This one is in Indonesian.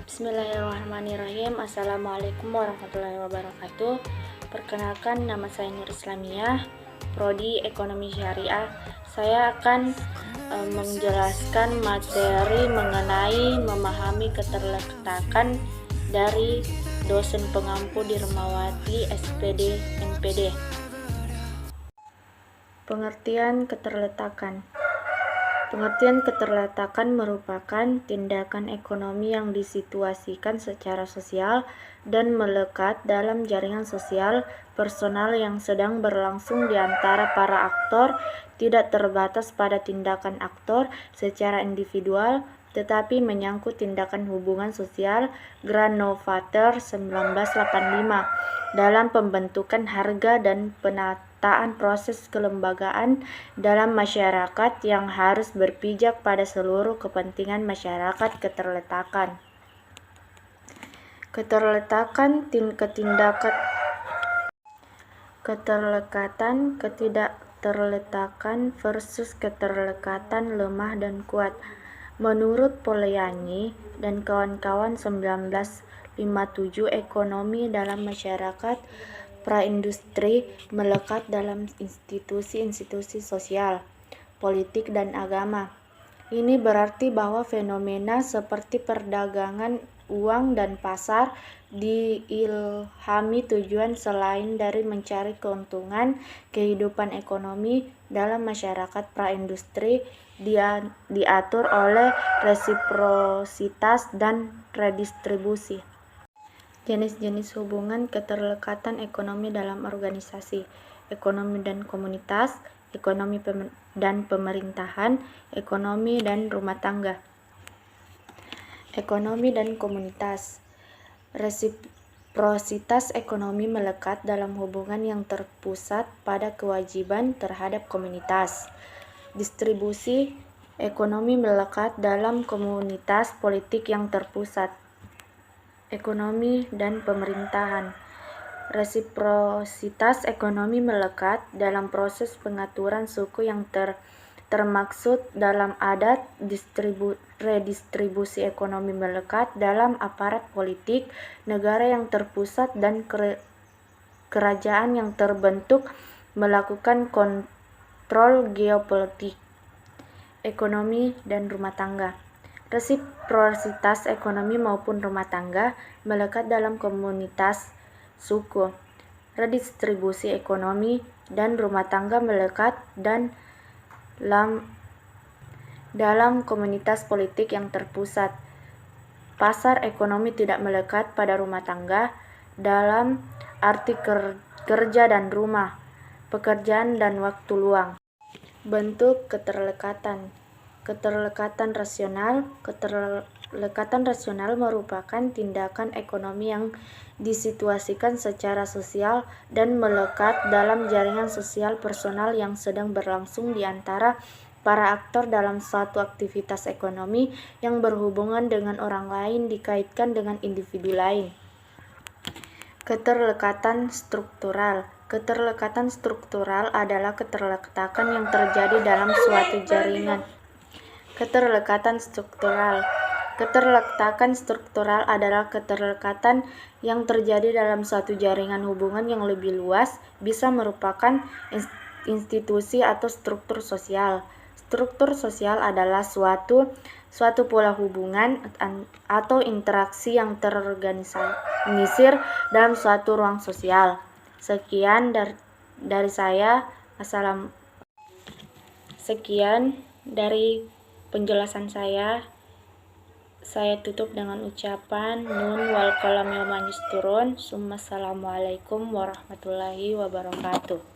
Bismillahirrahmanirrahim. Assalamualaikum warahmatullahi wabarakatuh. Perkenalkan, nama saya Nur Islamiyah, Prodi Ekonomi Syariah. Saya akan menjelaskan materi mengenai memahami keterletakan dari dosen pengampu Dirmawati SPD NPD. Pengertian keterletakan. Pengertian keterletakan merupakan tindakan ekonomi yang disituasikan secara sosial dan melekat dalam jaringan sosial personal yang sedang berlangsung di antara para aktor, tidak terbatas pada tindakan aktor secara individual, tetapi menyangkut tindakan hubungan sosial. Granovetter 1985 dalam pembentukan harga dan penataan proses kelembagaan dalam masyarakat yang harus berpijak pada seluruh kepentingan masyarakat. Keterletakan ketidakterletakan versus keterlekatan lemah dan kuat. Menurut Polanyi dan kawan-kawan 1957, ekonomi dalam masyarakat praindustri melekat dalam institusi-institusi sosial, politik, dan agama. Ini berarti bahwa fenomena seperti perdagangan uang dan pasar diilhami tujuan selain dari mencari keuntungan. Kehidupan ekonomi dalam masyarakat praindustri diatur oleh resiprositas dan redistribusi. Jenis-jenis hubungan keterlekatan ekonomi dalam organisasi: ekonomi dan komunitas, ekonomi dan pemerintahan, ekonomi dan rumah tangga. Ekonomi dan komunitas. Resiprositas ekonomi melekat dalam hubungan yang terpusat pada kewajiban terhadap komunitas. Distribusi ekonomi melekat dalam komunitas politik yang terpusat. Ekonomi dan pemerintahan. Resiprositas ekonomi melekat dalam proses pengaturan suku yang termaksud dalam adat. Redistribusi ekonomi melekat dalam aparat politik negara yang terpusat dan kerajaan yang terbentuk melakukan kontrol geopolitik. Ekonomi dan rumah tangga. Resiprositas ekonomi maupun rumah tangga melekat dalam komunitas suku. Redistribusi ekonomi dan rumah tangga melekat dalam komunitas politik yang terpusat. Pasar ekonomi tidak melekat pada rumah tangga dalam arti kerja dan rumah, pekerjaan dan waktu luang. Bentuk keterlekatan. Keterlekatan rasional. Keterlekatan rasional merupakan tindakan ekonomi yang disituasikan secara sosial dan melekat dalam jaringan sosial personal yang sedang berlangsung di antara para aktor dalam suatu aktivitas ekonomi yang berhubungan dengan orang lain dikaitkan dengan individu lain. Keterlekatan struktural. Keterlekatan struktural adalah keterlekatan yang terjadi dalam suatu jaringan. Keterlekatan struktural. Keterlekatan struktural adalah keterlekatan yang terjadi dalam suatu jaringan hubungan yang lebih luas, bisa merupakan institusi atau struktur sosial. Struktur sosial adalah suatu pola hubungan atau interaksi yang terorganisir dalam suatu ruang sosial. Sekian dari saya. Sekian dari penjelasan saya. Saya tutup dengan ucapan nun wal qalam yawma yasturun. Assalamualaikum warahmatullahi wabarakatuh.